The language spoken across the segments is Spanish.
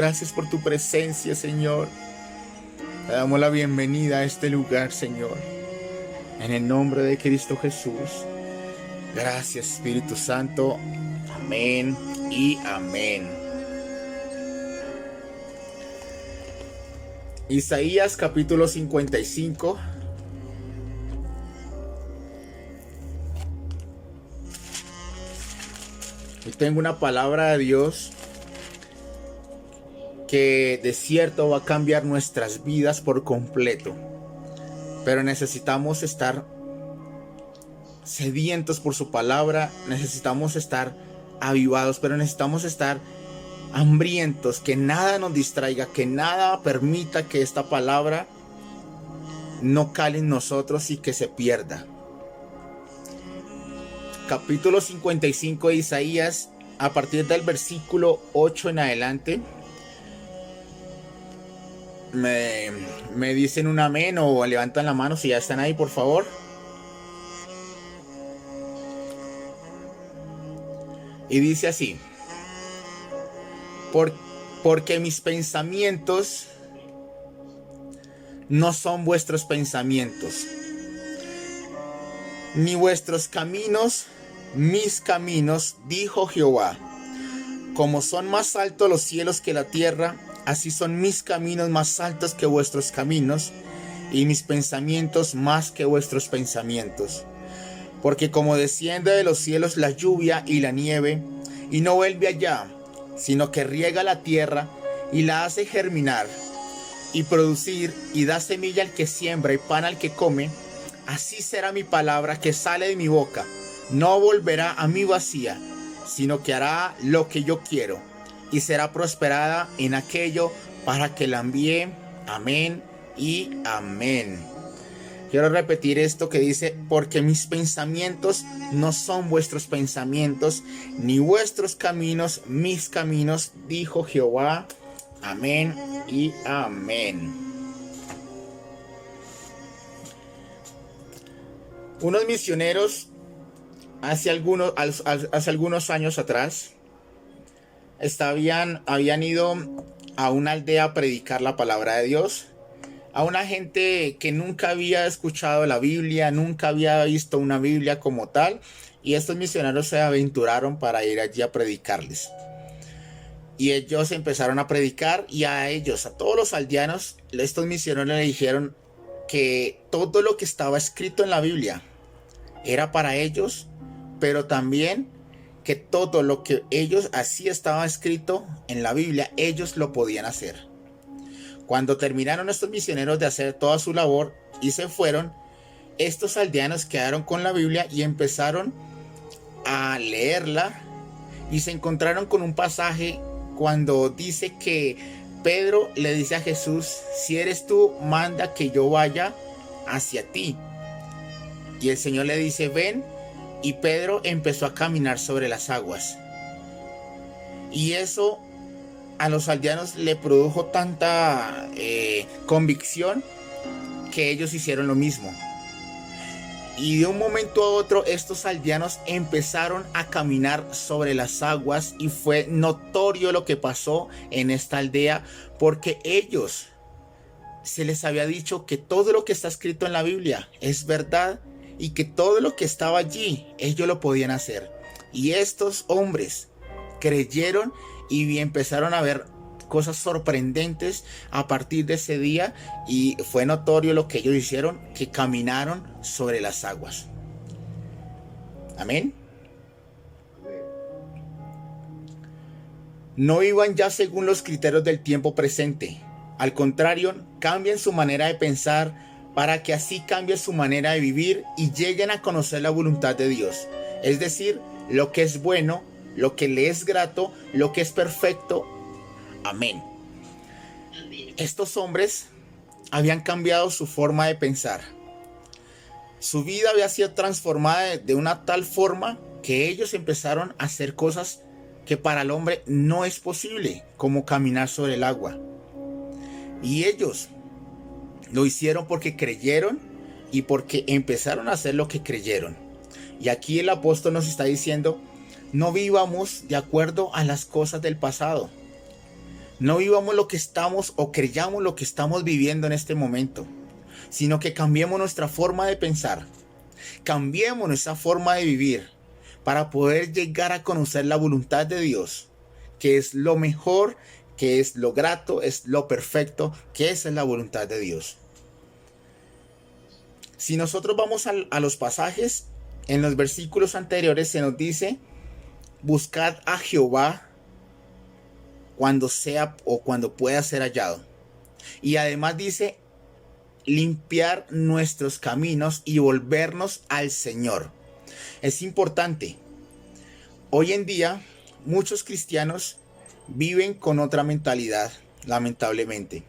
Gracias por tu presencia, Señor. Te damos la bienvenida a este lugar, Señor. En el nombre de Cristo Jesús. Gracias, Espíritu Santo. Amén y amén. Isaías capítulo 55. Y tengo una palabra de Dios que de cierto va a cambiar nuestras vidas por completo. Pero necesitamos estar sedientos por su palabra, necesitamos estar avivados, pero necesitamos estar hambrientos, que nada nos distraiga, que nada permita que esta palabra no cale en nosotros y que se pierda. Capítulo 55 de Isaías, a partir del versículo 8 en adelante. Me dicen un amén o levantan la mano si ya están ahí, por favor. Y dice así: porque mis pensamientos no son vuestros pensamientos, ni vuestros caminos mis caminos, dijo Jehová. Como son más altos los cielos que la tierra, así son mis caminos más altos que vuestros caminos, y mis pensamientos más que vuestros pensamientos. Porque como desciende de los cielos la lluvia y la nieve, y no vuelve allá, sino que riega la tierra y la hace germinar y producir, y da semilla al que siembra y pan al que come, así será mi palabra que sale de mi boca. No volverá a mí vacía, sino que hará lo que yo quiero, y será prosperada en aquello para que la envíe. Amén y amén. Quiero repetir esto que dice: porque mis pensamientos no son vuestros pensamientos, ni vuestros caminos mis caminos, dijo Jehová. Amén y amén. Unos misioneros hace algunos años atrás habían ido a una aldea a predicar la palabra de Dios a una gente que nunca había escuchado la Biblia, nunca había visto una Biblia como tal, y estos misioneros se aventuraron para ir allí a predicarles. Y ellos empezaron a predicar, y a todos los aldeanos, estos misioneros le dijeron que todo lo que estaba escrito en la Biblia era para ellos, pero también que todo lo que ellos así estaba escrito en la Biblia, ellos lo podían hacer. Cuando terminaron estos misioneros de hacer toda su labor y se fueron, estos aldeanos quedaron con la Biblia y empezaron a leerla, y se encontraron con un pasaje cuando dice que Pedro le dice a Jesús: si eres tú, manda que yo vaya hacia ti. Y el Señor le dice: ven. Y Pedro empezó a caminar sobre las aguas. Y eso a los aldeanos le produjo tanta convicción que ellos hicieron lo mismo. Y de un momento a otro estos aldeanos empezaron a caminar sobre las aguas, y fue notorio lo que pasó en esta aldea, porque ellos se les había dicho que todo lo que está escrito en la Biblia es verdad, y que todo lo que estaba allí ellos lo podían hacer. Y estos hombres creyeron y empezaron a ver cosas sorprendentes a partir de ese día, y fue notorio lo que ellos hicieron, que caminaron sobre las aguas. Amén. No vivan ya según los criterios del tiempo presente. Al contrario, cambien su manera de pensar, para que así cambie su manera de vivir y lleguen a conocer la voluntad de Dios, es decir, lo que es bueno, lo que le es grato, lo que es perfecto. Amén. Estos hombres habían cambiado su forma de pensar. Su vida había sido transformada de una tal forma que ellos empezaron a hacer cosas que para el hombre no es posible, como caminar sobre el agua. Y ellos lo hicieron porque creyeron y porque empezaron a hacer lo que creyeron. Y aquí el apóstol nos está diciendo: no vivamos de acuerdo a las cosas del pasado. No vivamos lo que estamos o creyamos lo que estamos viviendo en este momento, sino que cambiemos nuestra forma de pensar, cambiemos nuestra forma de vivir para poder llegar a conocer la voluntad de Dios, que es lo mejor, que es lo grato, es lo perfecto, que esa es la voluntad de Dios. Si nosotros vamos a los pasajes, en los versículos anteriores se nos dice: buscad a Jehová cuando sea o cuando pueda ser hallado. Y además dice: limpiar nuestros caminos y volvernos al Señor. Es importante. Hoy en día muchos cristianos viven con otra mentalidad, lamentablemente.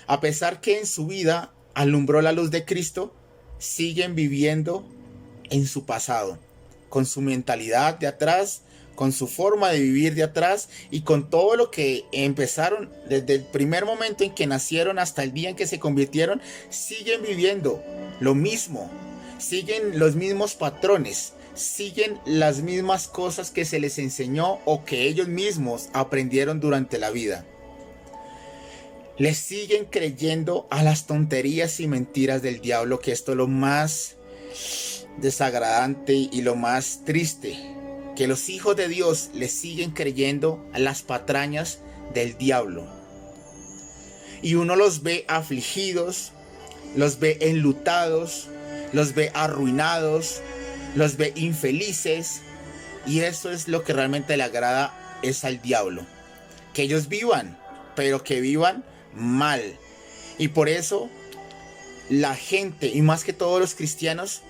A pesar que en su vida alumbró la luz de Cristo, siguen viviendo en su pasado, con su mentalidad de atrás, con su forma de vivir de atrás y con todo lo que empezaron desde el primer momento en que nacieron hasta el día en que se convirtieron. Siguen viviendo lo mismo, siguen los mismos patrones, siguen las mismas cosas que se les enseñó o que ellos mismos aprendieron durante la vida. Les siguen creyendo a las tonterías y mentiras del diablo, que esto es lo más desagradante y lo más triste, que los hijos de Dios les siguen creyendo a las patrañas del diablo. Y uno los ve afligidos, los ve enlutados, los ve arruinados, los ve infelices, y eso es lo que realmente le agrada es al diablo, que ellos vivan, pero que vivan mal. Y por eso la gente, y más que todos los cristianos,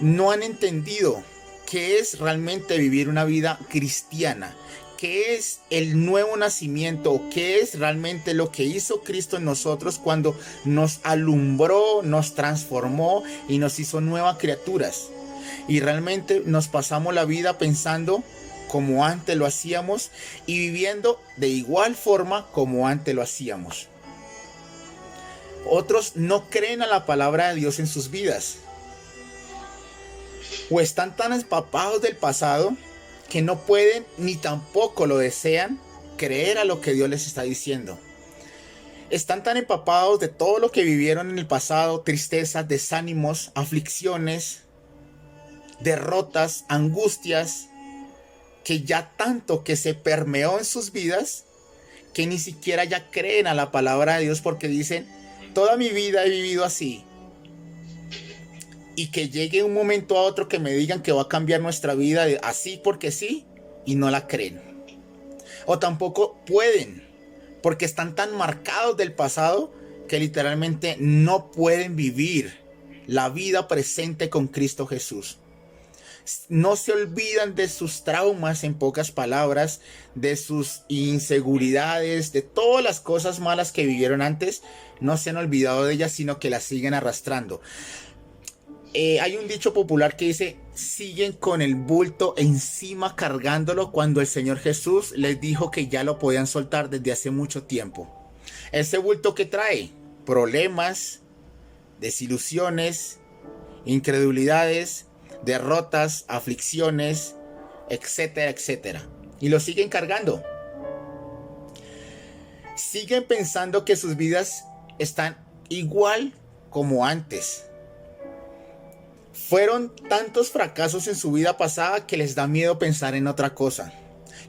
no han entendido qué es realmente vivir una vida cristiana, qué es el nuevo nacimiento, qué es realmente lo que hizo Cristo en nosotros cuando nos alumbró, nos transformó y nos hizo nuevas criaturas. Y realmente nos pasamos la vida pensando como antes lo hacíamos y viviendo de igual forma como antes lo hacíamos. Otros no creen a la palabra de Dios en sus vidas, o están tan empapados del pasado que no pueden ni tampoco lo desean creer a lo que Dios les está diciendo. Están tan empapados de todo lo que vivieron en el pasado: tristezas, desánimos, aflicciones, derrotas, angustias, que ya tanto que se permeó en sus vidas que ni siquiera ya creen a la palabra de Dios, porque dicen: toda mi vida he vivido así, y que llegue un momento a otro que me digan que va a cambiar nuestra vida así porque sí, y no la creen. O tampoco pueden, porque están tan marcados del pasado que literalmente no pueden vivir la vida presente con Cristo Jesús. No se olvidan de sus traumas, en pocas palabras, de sus inseguridades, de todas las cosas malas que vivieron antes. No se han olvidado de ellas, sino que las siguen arrastrando. Hay un dicho popular que dice: siguen con el bulto encima cargándolo, cuando el Señor Jesús les dijo que ya lo podían soltar desde hace mucho tiempo. Ese bulto que trae problemas, desilusiones, incredulidades, derrotas, aflicciones, etcétera, etcétera. Y lo siguen cargando. Siguen pensando que sus vidas están igual como antes. Fueron tantos fracasos en su vida pasada que les da miedo pensar en otra cosa.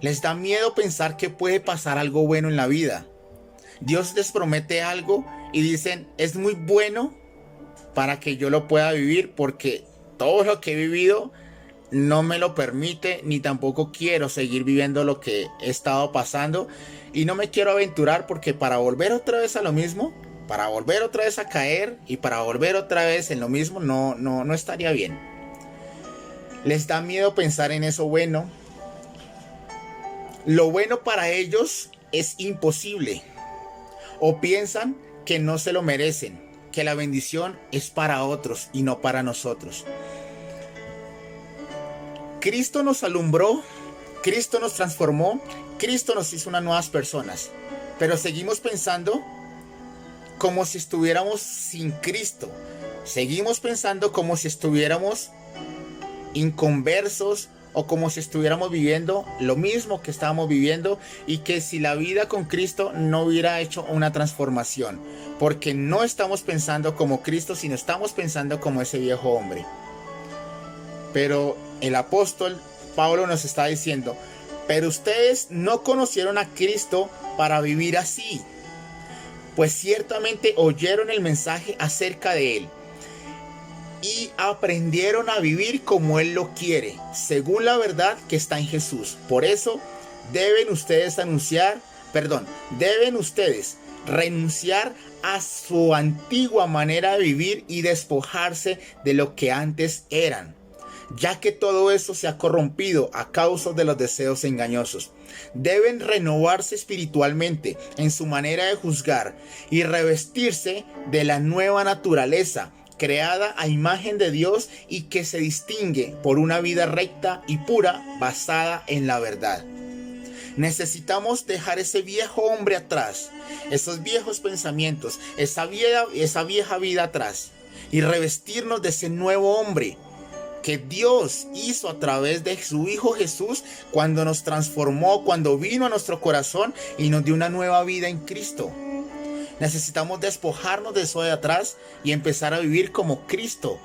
Les da miedo pensar que puede pasar algo bueno en la vida. Dios les promete algo y dicen: es muy bueno para que yo lo pueda vivir, porque todo lo que he vivido no me lo permite, ni tampoco quiero seguir viviendo lo que he estado pasando, y no me quiero aventurar, porque para volver otra vez a lo mismo, para volver otra vez a caer y para volver otra vez en lo mismo, no estaría bien. Les da miedo pensar en eso bueno. Lo bueno para ellos es imposible, o piensan que no se lo merecen, que la bendición es para otros y no para nosotros. Cristo nos alumbró, Cristo nos transformó, Cristo nos hizo unas nuevas personas, pero seguimos pensando como si estuviéramos sin Cristo. Seguimos pensando como si estuviéramos inconversos o como si estuviéramos viviendo lo mismo que estábamos viviendo y que si la vida con Cristo no hubiera hecho una transformación, porque no estamos pensando como Cristo, sino estamos pensando como ese viejo hombre. Pero el apóstol Pablo nos está diciendo, pero ustedes no conocieron a Cristo para vivir así, pues ciertamente oyeron el mensaje acerca de Él y aprendieron a vivir como Él lo quiere, según la verdad que está en Jesús. Por eso deben ustedes renunciar a su antigua manera de vivir y despojarse de lo que antes eran, ya que todo eso se ha corrompido a causa de los deseos engañosos. Deben renovarse espiritualmente en su manera de juzgar y revestirse de la nueva naturaleza, creada a imagen de Dios y que se distingue por una vida recta y pura basada en la verdad. Necesitamos dejar ese viejo hombre atrás, esos viejos pensamientos, esa vieja vida atrás y revestirnos de ese nuevo hombre que Dios hizo a través de su Hijo Jesús cuando nos transformó, cuando vino a nuestro corazón y nos dio una nueva vida en Cristo. Necesitamos despojarnos de eso de atrás y empezar a vivir como Cristo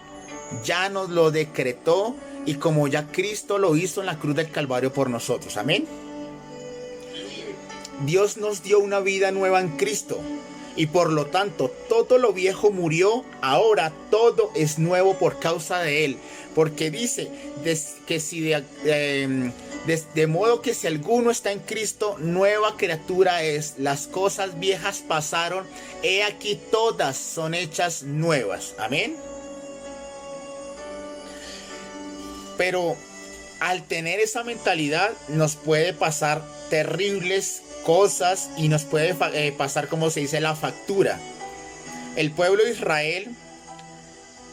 ya nos lo decretó y como ya Cristo lo hizo en la cruz del Calvario por nosotros. Amén. Dios nos dio una vida nueva en Cristo y por lo tanto todo lo viejo murió, ahora todo es nuevo por causa de Él, porque dice de modo que si alguno está en Cristo, nueva criatura es, las cosas viejas pasaron, he aquí todas son hechas nuevas. Amén. Pero al tener esa mentalidad nos puede pasar terribles cosas y nos puede pasar, como se dice, la factura. El pueblo de Israel,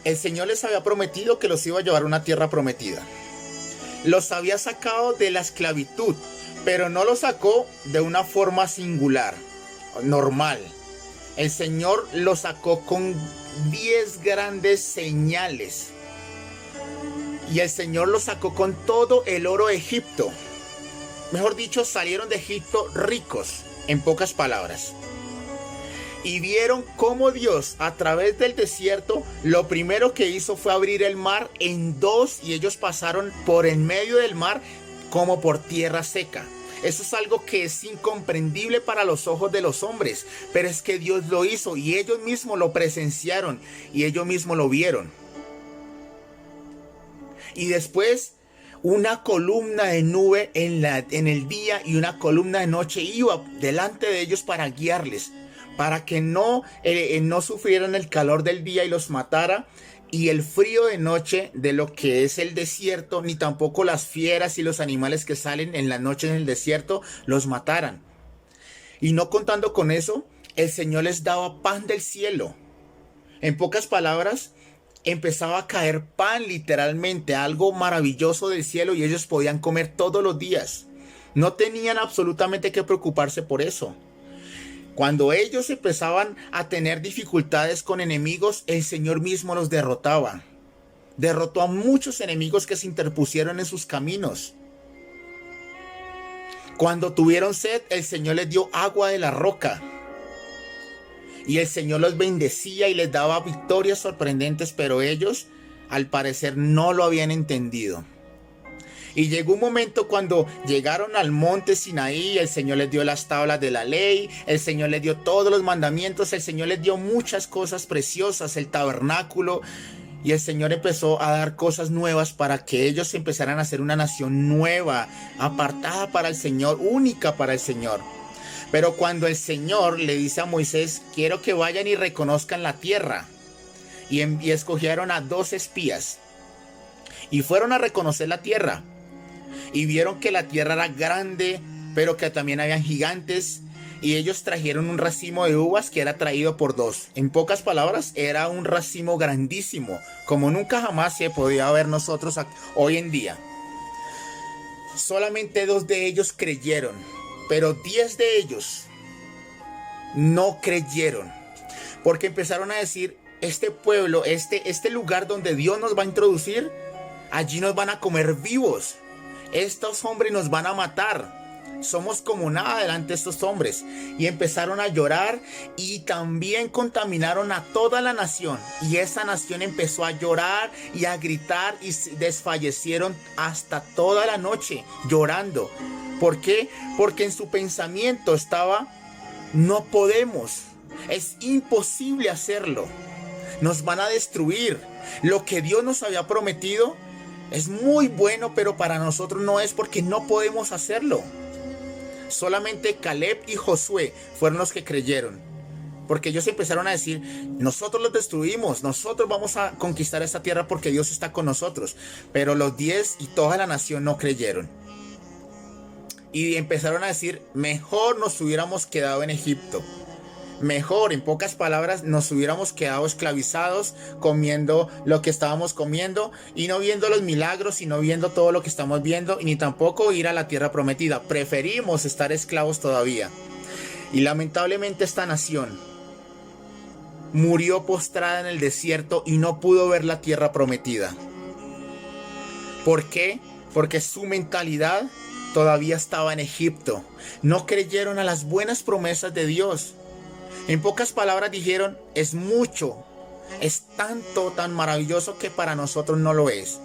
el Señor les había prometido que los iba a llevar a una tierra prometida. Los había sacado de la esclavitud, pero no los sacó de una forma singular, normal. El Señor los sacó con 10 grandes señales. Y el Señor los sacó con todo el oro de Egipto. Mejor dicho, salieron de Egipto ricos, en pocas palabras. Y vieron cómo Dios, a través del desierto, lo primero que hizo fue abrir el mar en dos y ellos pasaron por en medio del mar como por tierra seca. Eso es algo que es incomprendible para los ojos de los hombres, pero es que Dios lo hizo y ellos mismos lo presenciaron y ellos mismos lo vieron. Y después una columna de nube en el día y una columna de noche iba delante de ellos para guiarles, para que no sufrieran el calor del día y los matara, y el frío de noche de lo que es el desierto, ni tampoco las fieras y los animales que salen en la noche en el desierto los mataran. Y no contando con eso, el Señor les daba pan del cielo. En pocas palabras, empezaba a caer pan, literalmente, algo maravilloso del cielo, y ellos podían comer todos los días. No tenían absolutamente que preocuparse por eso. Cuando ellos empezaban a tener dificultades con enemigos, el Señor mismo los derrotaba. Derrotó a muchos enemigos que se interpusieron en sus caminos. Cuando tuvieron sed, el Señor les dio agua de la roca. Y el Señor los bendecía y les daba victorias sorprendentes, pero ellos, al parecer, no lo habían entendido. Y llegó un momento cuando llegaron al monte Sinaí, el Señor les dio las tablas de la ley, el Señor les dio todos los mandamientos, el Señor les dio muchas cosas preciosas, el tabernáculo, y el Señor empezó a dar cosas nuevas para que ellos empezaran a ser una nación nueva, apartada para el Señor, única para el Señor. Pero cuando el Señor le dice a Moisés, quiero que vayan y reconozcan la tierra, y escogieron a 2 espías, y fueron a reconocer la tierra, y vieron que la tierra era grande, pero que también habían gigantes, y ellos trajeron un racimo de uvas que era traído por 2. En pocas palabras, era un racimo grandísimo, como nunca jamás se podía ver nosotros hoy en día. Solamente 2 de ellos creyeron, pero 10 de ellos no creyeron, porque empezaron a decir, este pueblo, este lugar donde Dios nos va a introducir, allí nos van a comer vivos. estos hombres nos van a matar. Somos como nada delante de estos hombres. Y empezaron a llorar y también contaminaron a toda la nación. Y esa nación empezó a llorar y a gritar y desfallecieron hasta toda la noche llorando. ¿Por qué? Porque en su pensamiento estaba: no podemos, es imposible hacerlo, nos van a destruir. Lo que Dios nos había prometido es muy bueno, pero para nosotros no es, porque no podemos hacerlo. Solamente Caleb y Josué fueron los que creyeron, porque ellos empezaron a decir: nosotros los destruimos, nosotros vamos a conquistar esta tierra porque Dios está con nosotros. Pero los 10 y toda la nación no creyeron. Y empezaron a decir: mejor nos hubiéramos quedado en Egipto. Mejor, en pocas palabras, nos hubiéramos quedado esclavizados, comiendo lo que estábamos comiendo y no viendo los milagros y no viendo todo lo que estamos viendo, y ni tampoco ir a la tierra prometida. Preferimos estar esclavos todavía. Y lamentablemente esta nación murió postrada en el desierto y no pudo ver la tierra prometida. ¿Por qué? Porque su mentalidad todavía estaba en Egipto. No creyeron a las buenas promesas de Dios. En pocas palabras dijeron: es mucho, es tanto, tan maravilloso que para nosotros no lo es.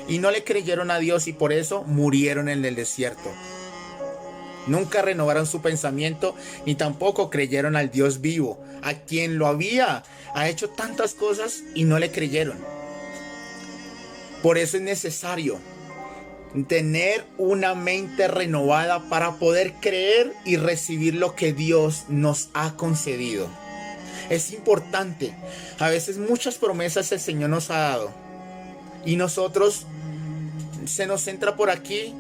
Y no le creyeron a Dios y por eso murieron en el desierto. Nunca renovaron su pensamiento ni tampoco creyeron al Dios vivo, a quien ha hecho tantas cosas, y no le creyeron. Por eso es necesario tener una mente renovada para poder creer y recibir lo que Dios nos ha concedido. Es importante. A veces muchas promesas el Señor nos ha dado y nosotros se nos entra por aquí,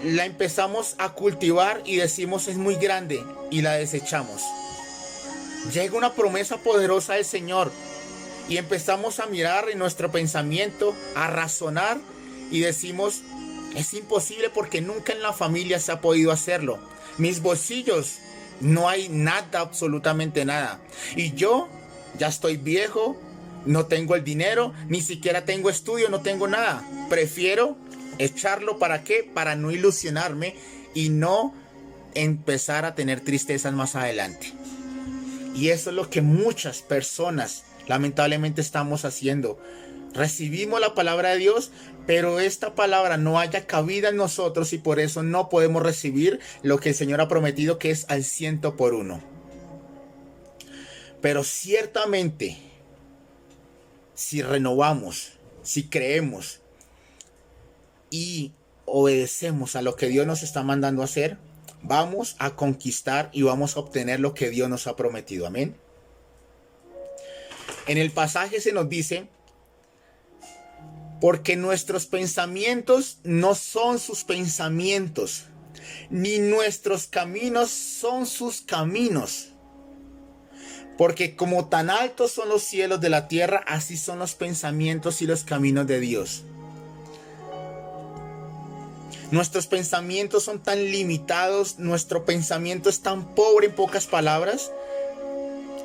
la empezamos a cultivar y decimos: es muy grande, y la desechamos. Llega una promesa poderosa del Señor y empezamos a mirar en nuestro pensamiento, a razonar, y decimos: es imposible porque nunca en la familia se ha podido hacerlo. Mis bolsillos, no hay nada, absolutamente nada. Y yo ya estoy viejo, no tengo el dinero, ni siquiera tengo estudio, no tengo nada. Prefiero echarlo. ¿Para qué? Para no ilusionarme y no empezar a tener tristezas más adelante. Y eso es lo que muchas personas lamentablemente estamos haciendo. Recibimos la palabra de Dios, pero esta palabra no haya cabida en nosotros y por eso no podemos recibir lo que el Señor ha prometido, que es al 100%. Pero ciertamente, si renovamos, si creemos y obedecemos a lo que Dios nos está mandando a hacer, vamos a conquistar y vamos a obtener lo que Dios nos ha prometido. Amén. En el pasaje se nos dice: porque nuestros pensamientos no son sus pensamientos, ni nuestros caminos son sus caminos. Porque como tan altos son los cielos de la tierra, así son los pensamientos y los caminos de Dios. Nuestros pensamientos son tan limitados, nuestro pensamiento es tan pobre, en pocas palabras,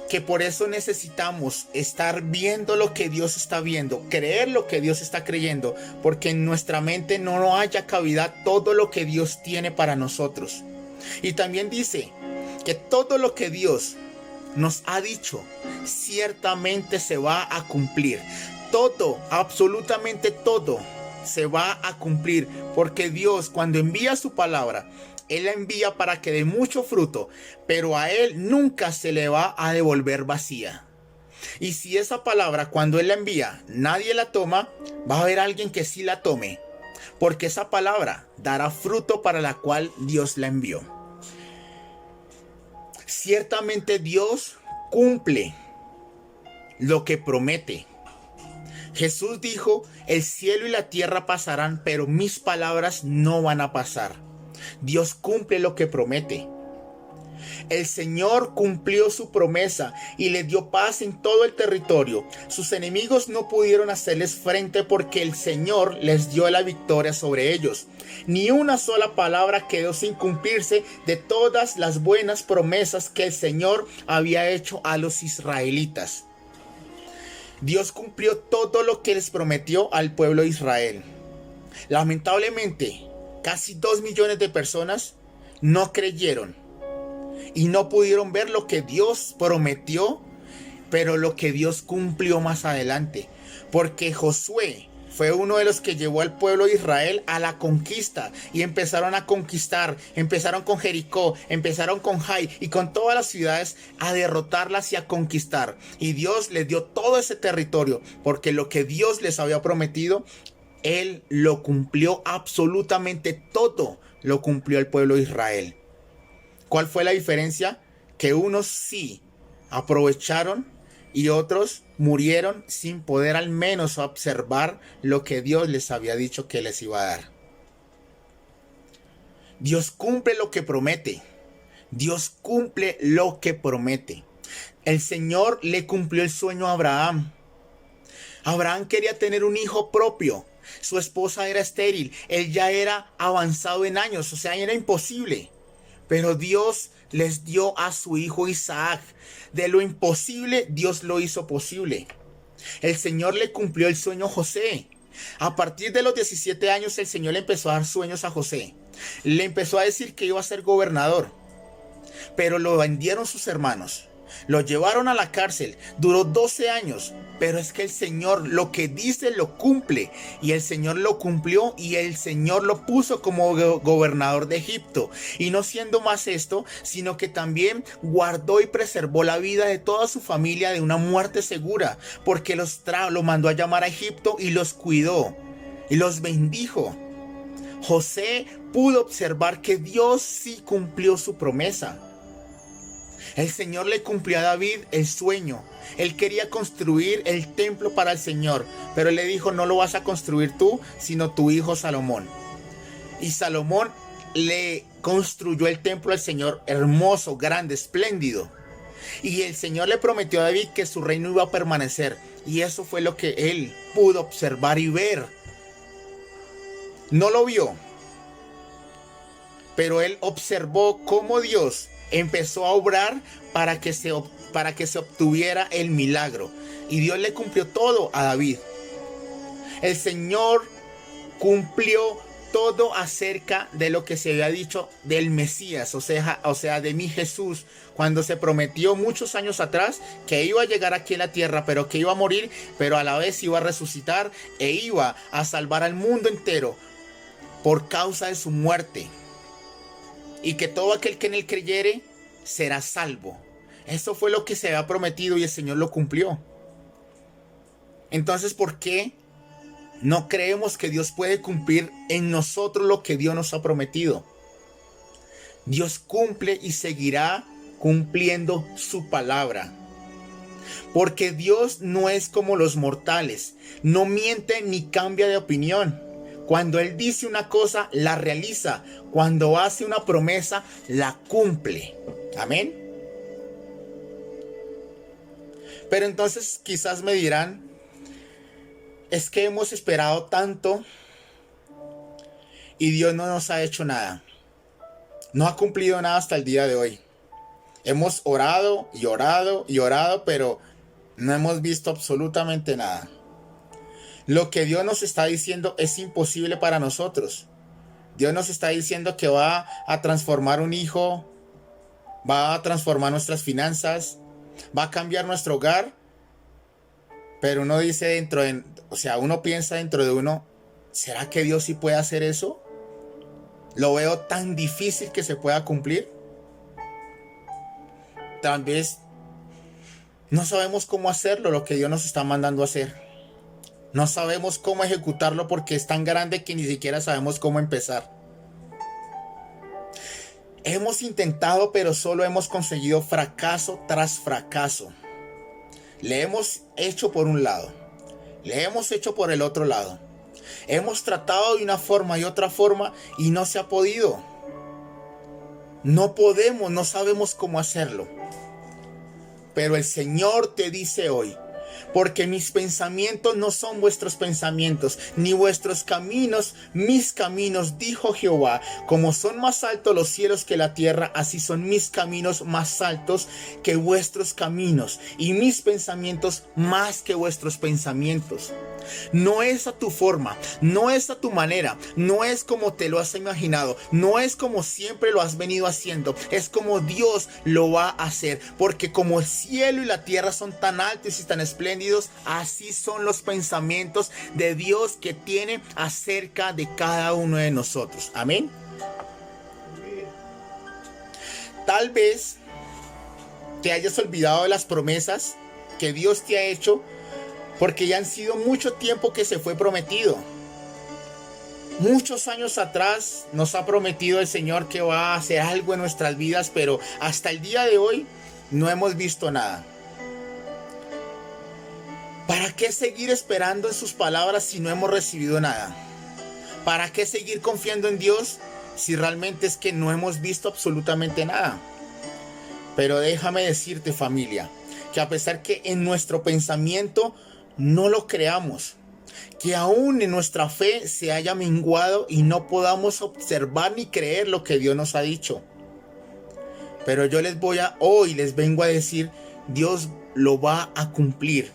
que por eso necesitamos estar viendo lo que Dios está viendo, creer lo que Dios está creyendo, porque en nuestra mente no haya cabida todo lo que Dios tiene para nosotros. Y también dice que todo lo que Dios nos ha dicho ciertamente se va a cumplir. Todo, absolutamente todo se va a cumplir, porque Dios, cuando envía su palabra, Él la envía para que dé mucho fruto, pero a Él nunca se le va a devolver vacía. Y si esa palabra, cuando Él la envía, nadie la toma, va a haber alguien que sí la tome, porque esa palabra dará fruto para la cual Dios la envió. Ciertamente Dios cumple lo que promete. Jesús dijo: el cielo y la tierra pasarán, pero mis palabras no van a pasar. Dios cumple lo que promete. El Señor cumplió su promesa y le dio paz en todo el territorio. Sus enemigos no pudieron hacerles frente porque el Señor les dio la victoria sobre ellos. Ni una sola palabra quedó sin cumplirse de todas las buenas promesas que el Señor había hecho a los israelitas. Dios cumplió todo lo que les prometió al pueblo de Israel. Lamentablemente, casi 2 millones de personas no creyeron y no pudieron ver lo que Dios prometió, pero lo que Dios cumplió más adelante. Porque Josué fue uno de los que llevó al pueblo de Israel a la conquista y empezaron a conquistar, empezaron con Jericó, empezaron con Jai y con todas las ciudades a derrotarlas y a conquistar. Y Dios les dio todo ese territorio porque lo que Dios les había prometido, Él lo cumplió absolutamente todo, lo cumplió el pueblo de Israel. ¿Cuál fue la diferencia? Que unos sí aprovecharon y otros murieron sin poder al menos observar lo que Dios les había dicho que les iba a dar. Dios cumple lo que promete. Dios cumple lo que promete. El Señor le cumplió el sueño a Abraham. Abraham quería tener un hijo propio. Su esposa era estéril. Él ya era avanzado en años, o sea, era imposible. Pero Dios les dio a su hijo Isaac. De lo imposible, Dios lo hizo posible. El Señor le cumplió el sueño a José. A partir de los 17 años, el Señor le empezó a dar sueños a José. Le empezó a decir que iba a ser gobernador. Pero lo vendieron sus hermanos. Lo llevaron a la cárcel. Duró 12 años. Pero es que el Señor lo que dice lo cumple. Y el Señor lo cumplió y el Señor lo puso como gobernador de Egipto. Y no siendo más esto, sino que también guardó y preservó la vida de toda su familia de una muerte segura. Porque lo mandó a llamar a Egipto y los cuidó. Y los bendijo. José pudo observar que Dios sí cumplió su promesa. El Señor le cumplió a David el sueño. Él quería construir el templo para el Señor, pero él le dijo: no lo vas a construir tú, sino tu hijo Salomón. Y Salomón le construyó el templo al Señor, hermoso, grande, espléndido. Y el Señor le prometió a David que su reino iba a permanecer. Y eso fue lo que él pudo observar y ver. No lo vio, pero él observó cómo Dios empezó a obrar para que se obtuviera el milagro. Y Dios le cumplió todo a David. El Señor cumplió todo acerca de lo que se había dicho del Mesías, o sea, de mi Jesús, cuando se prometió muchos años atrás que iba a llegar aquí en la tierra, pero que iba a morir, pero a la vez iba a resucitar e iba a salvar al mundo entero por causa de su muerte. Y que todo aquel que en él creyere será salvo. Eso fue lo que se había prometido y el Señor lo cumplió. Entonces, ¿por qué no creemos que Dios puede cumplir en nosotros lo que Dios nos ha prometido? Dios cumple y seguirá cumpliendo su palabra. Porque Dios no es como los mortales. No miente ni cambia de opinión. Cuando Él dice una cosa, la realiza. Cuando hace una promesa, la cumple. Amén. Pero entonces quizás me dirán: es que hemos esperado tanto y Dios no nos ha hecho nada. No ha cumplido nada hasta el día de hoy. Hemos orado y orado y orado, pero no hemos visto absolutamente nada. Lo que Dios nos está diciendo es imposible para nosotros. Dios nos está diciendo que va a transformar un hijo, va a transformar nuestras finanzas, va a cambiar nuestro hogar. Pero uno dice uno piensa dentro de uno: ¿será que Dios sí puede hacer eso? Lo veo tan difícil que se pueda cumplir. Tal vez no sabemos cómo hacerlo, lo que Dios nos está mandando a hacer. No sabemos cómo ejecutarlo porque es tan grande que ni siquiera sabemos cómo empezar. Hemos intentado, pero solo hemos conseguido fracaso tras fracaso. Le hemos hecho por un lado, le hemos hecho por el otro lado. Hemos tratado de una forma y otra forma y no se ha podido. No podemos, no sabemos cómo hacerlo. Pero el Señor te dice hoy: porque mis pensamientos no son vuestros pensamientos, ni vuestros caminos mis caminos, dijo Jehová. Como son más altos los cielos que la tierra, así son mis caminos más altos que vuestros caminos, y mis pensamientos más que vuestros pensamientos. No es a tu forma, no es a tu manera, no es como te lo has imaginado, no es como siempre lo has venido haciendo, es como Dios lo va a hacer, porque como el cielo y la tierra son tan altos y tan espléndidos, así son los pensamientos de Dios que tiene acerca de cada uno de nosotros. Amén. Tal vez te hayas olvidado de las promesas que Dios te ha hecho, porque ya han sido mucho tiempo que se fue prometido. Muchos años atrás nos ha prometido el Señor que va a hacer algo en nuestras vidas, pero hasta el día de hoy no hemos visto nada. ¿Para qué seguir esperando en sus palabras si no hemos recibido nada? ¿Para qué seguir confiando en Dios si realmente es que no hemos visto absolutamente nada? Pero déjame decirte, familia, que a pesar que en nuestro pensamiento no lo creamos, que aún en nuestra fe se haya menguado y no podamos observar ni creer lo que Dios nos ha dicho, pero yo hoy les vengo a decir, Dios lo va a cumplir.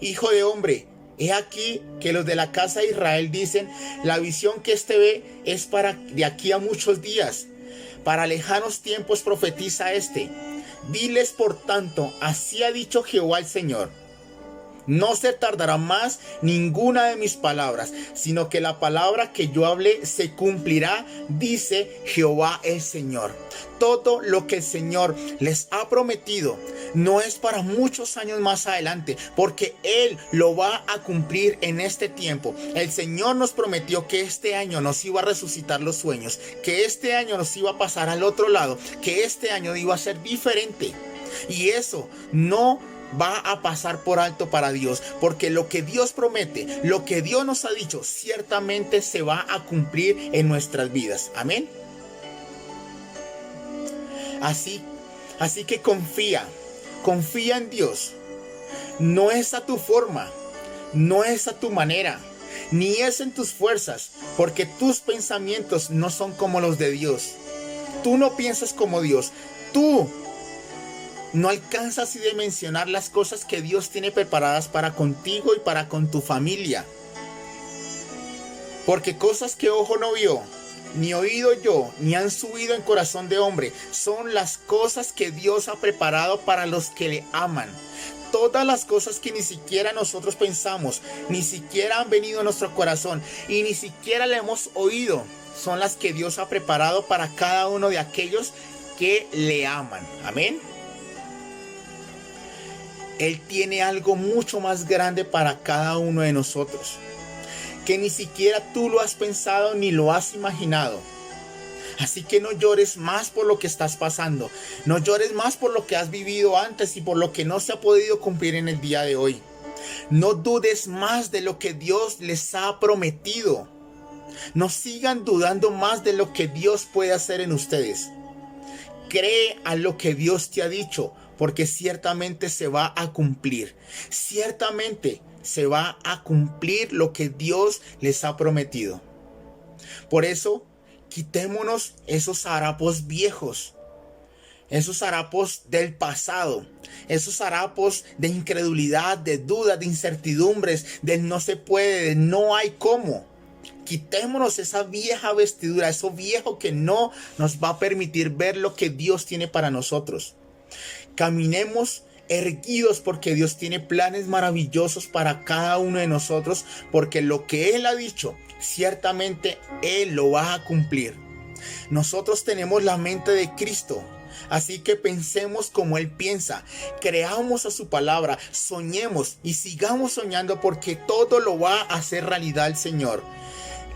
Hijo de hombre, he aquí que los de la casa de Israel dicen, la visión que éste ve es para de aquí a muchos días, para lejanos tiempos profetiza este. Diles por tanto, así ha dicho Jehová el Señor. No se tardará más ninguna de mis palabras, sino que la palabra que yo hablé se cumplirá, dice Jehová el Señor. Todo lo que el Señor les ha prometido no es para muchos años más adelante, porque Él lo va a cumplir en este tiempo. El Señor nos prometió que este año nos iba a resucitar los sueños, que este año nos iba a pasar al otro lado, que este año iba a ser diferente. Y eso no va a pasar por alto para Dios, porque lo que Dios promete, lo que Dios nos ha dicho, ciertamente se va a cumplir en nuestras vidas. Amén. Así que confía en Dios. No es a tu forma, no es a tu manera, ni es en tus fuerzas, porque tus pensamientos no son como los de Dios. Tú no piensas como Dios. Tú no alcanzas a dimensionar las cosas que Dios tiene preparadas para contigo y para con tu familia. Porque cosas que ojo no vio, ni oído yo, ni han subido en corazón de hombre, son las cosas que Dios ha preparado para los que le aman. Todas las cosas que ni siquiera nosotros pensamos, ni siquiera han venido a nuestro corazón y ni siquiera le hemos oído, son las que Dios ha preparado para cada uno de aquellos que le aman. Amén. Él tiene algo mucho más grande para cada uno de nosotros, que ni siquiera tú lo has pensado ni lo has imaginado. Así que no llores más por lo que estás pasando, no llores más por lo que has vivido antes y por lo que no se ha podido cumplir en el día de hoy. No dudes más de lo que Dios les ha prometido. No sigan dudando más de lo que Dios puede hacer en ustedes. Cree a lo que Dios te ha dicho, porque ciertamente se va a cumplir. Ciertamente se va a cumplir lo que Dios les ha prometido. Por eso, quitémonos esos harapos viejos, esos harapos del pasado, esos harapos de incredulidad, de dudas, de incertidumbres, de no se puede, de no hay cómo. Quitémonos esa vieja vestidura, eso viejo que no nos va a permitir ver lo que Dios tiene para nosotros. Caminemos erguidos porque Dios tiene planes maravillosos para cada uno de nosotros, porque lo que Él ha dicho, ciertamente Él lo va a cumplir. Nosotros tenemos la mente de Cristo, así que pensemos como Él piensa, creamos a su palabra, soñemos y sigamos soñando porque todo lo va a hacer realidad el Señor.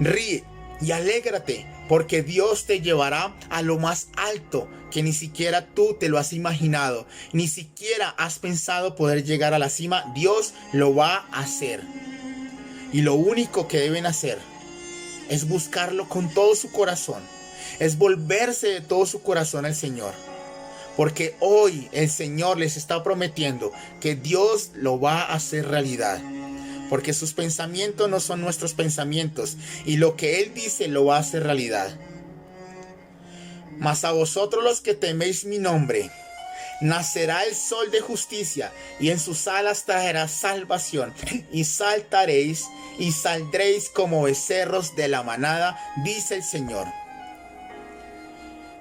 Ríe y alégrate porque Dios te llevará a lo más alto que ni siquiera tú te lo has imaginado, ni siquiera has pensado poder llegar a la cima. Dios lo va a hacer. Y lo único que deben hacer es buscarlo con todo su corazón, es volverse de todo su corazón al Señor. Porque hoy el Señor les está prometiendo que Dios lo va a hacer realidad. Porque sus pensamientos no son nuestros pensamientos y lo que Él dice lo va a hacer realidad. Mas a vosotros los que teméis mi nombre, Nacerá el sol de justicia, y en sus alas traerá salvación. Y saltaréis y saldréis como becerros de la manada, dice el Señor.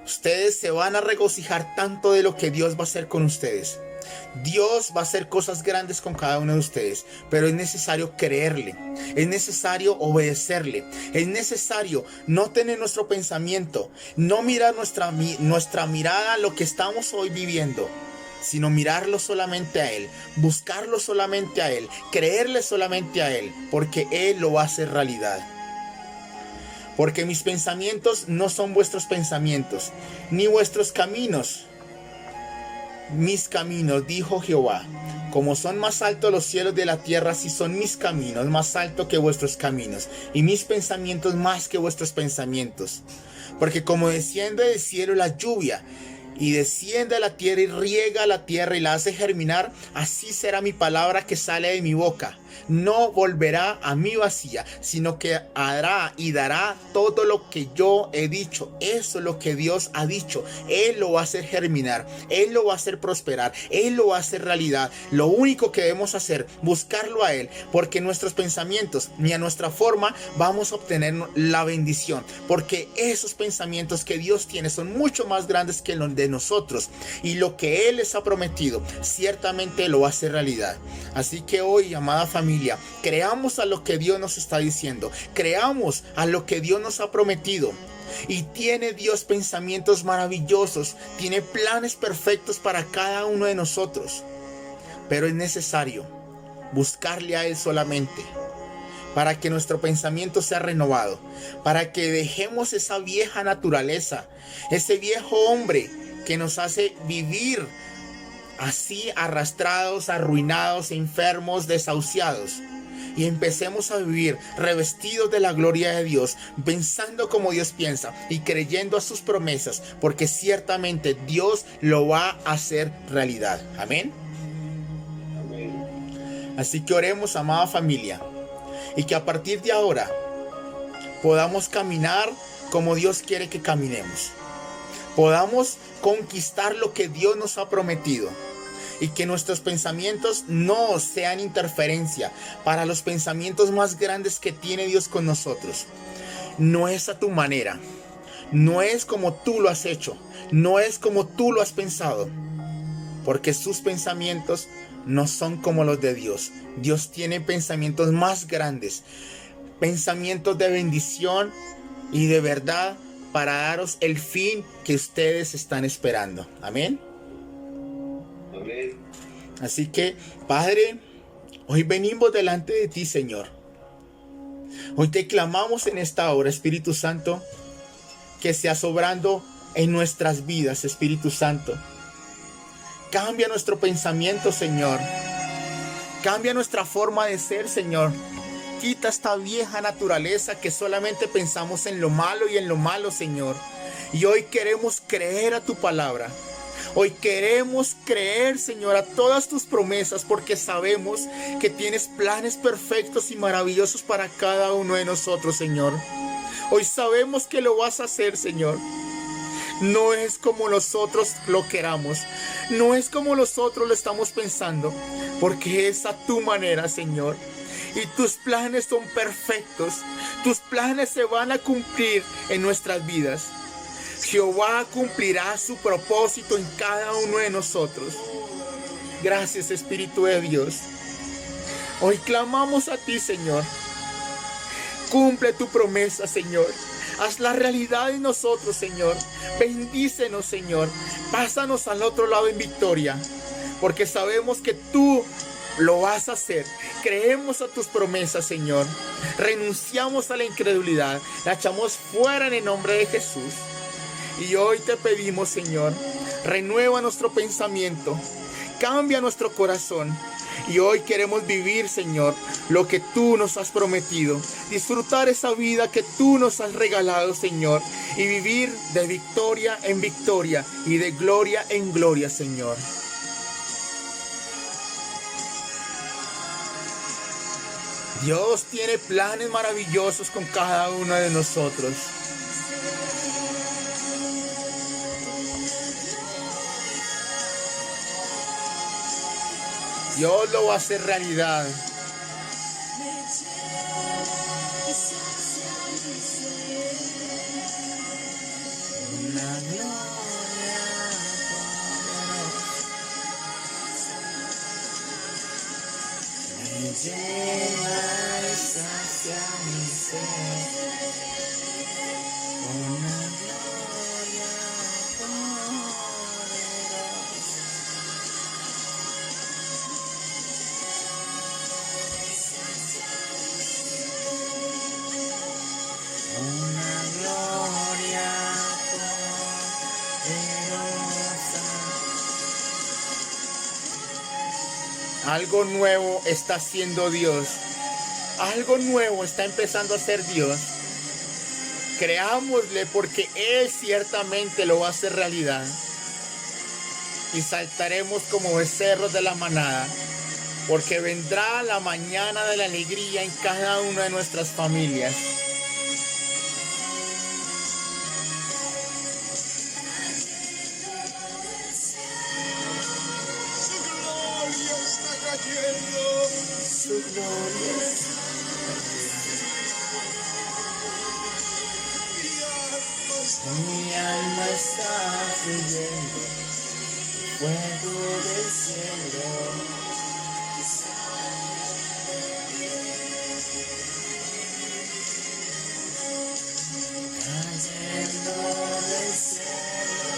Ustedes se van a regocijar tanto de lo que Dios va a hacer con ustedes. Dios va a hacer cosas grandes con cada uno de ustedes, pero es necesario creerle, es necesario obedecerle, es necesario no tener nuestro pensamiento, no mirar nuestra mirada a lo que estamos hoy viviendo, sino mirarlo solamente a Él, buscarlo solamente a Él, creerle solamente a Él, porque Él lo va a hacer realidad. Porque mis pensamientos no son vuestros pensamientos, ni vuestros caminos mis caminos, dijo Jehová. Como son más altos los cielos de la tierra, así son mis caminos más altos que vuestros caminos, y mis pensamientos más que vuestros pensamientos. Porque como desciende del cielo la lluvia, y desciende a la tierra y riega la tierra y la hace germinar, así será mi palabra que sale de mi boca. No volverá a mí vacía, sino que hará y dará todo lo que yo he dicho. Eso es lo que Dios ha dicho. Él lo va a hacer germinar, Él lo va a hacer prosperar, Él lo va a hacer realidad. Lo único que debemos hacer, buscarlo a Él, porque nuestros pensamientos ni a nuestra forma vamos a obtener la bendición, porque esos pensamientos que Dios tiene son mucho más grandes que los de nosotros, y lo que Él les ha prometido ciertamente lo va a hacer realidad. Así que hoy, amada familia, creamos a lo que Dios nos está diciendo, creamos a lo que Dios nos ha prometido. Y tiene Dios pensamientos maravillosos, tiene planes perfectos para cada uno de nosotros, pero es necesario buscarle a Él solamente, para que nuestro pensamiento sea renovado, para que dejemos esa vieja naturaleza, ese viejo hombre que nos hace vivir así, arrastrados, arruinados, enfermos, desahuciados, y empecemos a vivir revestidos de la gloria de Dios, pensando como Dios piensa y creyendo a sus promesas, porque ciertamente Dios lo va a hacer realidad. Amén. Así que oremos, amada familia, y que a partir de ahora podamos caminar como Dios quiere que caminemos, podamos conquistar lo que Dios nos ha prometido, y que nuestros pensamientos no sean interferencia para los pensamientos más grandes que tiene Dios con nosotros. No es a tu manera, no es como tú lo has hecho, no es como tú lo has pensado, porque sus pensamientos no son como los de Dios. Dios tiene pensamientos más grandes, pensamientos de bendición y de verdad, para daros el fin que ustedes están esperando. Amén. Amén. Así que, Padre, hoy venimos delante de ti, Señor. Hoy te clamamos en esta hora, Espíritu Santo, que seas obrando en nuestras vidas, Espíritu Santo. Cambia nuestro pensamiento, Señor. Cambia nuestra forma de ser, Señor. Quita esta vieja naturaleza que solamente pensamos en lo malo y en lo malo, Señor. Y hoy queremos creer a tu palabra. Hoy queremos creer, Señor, a todas tus promesas, porque sabemos que tienes planes perfectos y maravillosos para cada uno de nosotros, Señor. Hoy sabemos que lo vas a hacer, Señor. No es como nosotros lo queramos, no es como nosotros lo estamos pensando, porque es a tu manera, Señor. Y tus planes son perfectos, tus planes se van a cumplir en nuestras vidas. Jehová cumplirá su propósito en cada uno de nosotros. Gracias, Espíritu de Dios. Hoy clamamos a ti, Señor. Cumple tu promesa, Señor. Haz la realidad en nosotros, Señor. Bendícenos, Señor. Pásanos al otro lado en victoria, porque sabemos que tú lo vas a hacer. Creemos a tus promesas, Señor. Renunciamos a la incredulidad. La echamos fuera en el nombre de Jesús. Y hoy te pedimos, Señor, renueva nuestro pensamiento, cambia nuestro corazón. Y hoy queremos vivir, Señor, lo que tú nos has prometido. Disfrutar esa vida que tú nos has regalado, Señor. Y vivir de victoria en victoria y de gloria en gloria, Señor. Dios tiene planes maravillosos con cada uno de nosotros. Dios lo va a hacer realidad. Una gloria poderosa me llena y sacia mi ser. Una gloria poderosa. Una gloria poderosa. Algo nuevo está haciendo Dios. Algo nuevo está empezando a hacer Dios. Creámosle porque Él ciertamente lo va a hacer realidad. Y saltaremos como becerros de la manada. Porque vendrá la mañana de la alegría en cada una de nuestras familias. Su gloria mi alma está fluyendo, fuego del cielo. Cayendo del cielo.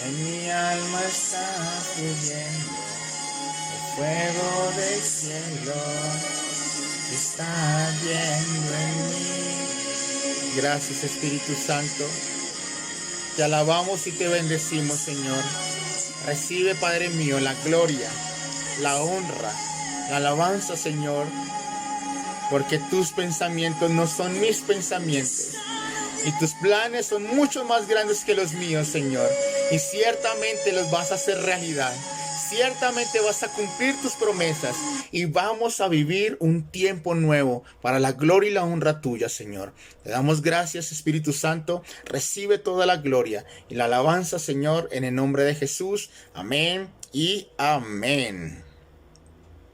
En mi alma está fluyendo el fuego del cielo, está ardiendo en mí. Gracias, Espíritu Santo. Te alabamos y te bendecimos, Señor. Recibe, Padre mío, la gloria, la honra, la alabanza, Señor, porque tus pensamientos no son mis pensamientos. Y tus planes son mucho más grandes que los míos, Señor. Y ciertamente los vas a hacer realidad. Ciertamente vas a cumplir tus promesas. Y vamos a vivir un tiempo nuevo para la gloria y la honra tuya, Señor. Te damos gracias, Espíritu Santo. Recibe toda la gloria y la alabanza, Señor, en el nombre de Jesús. Amén y amén.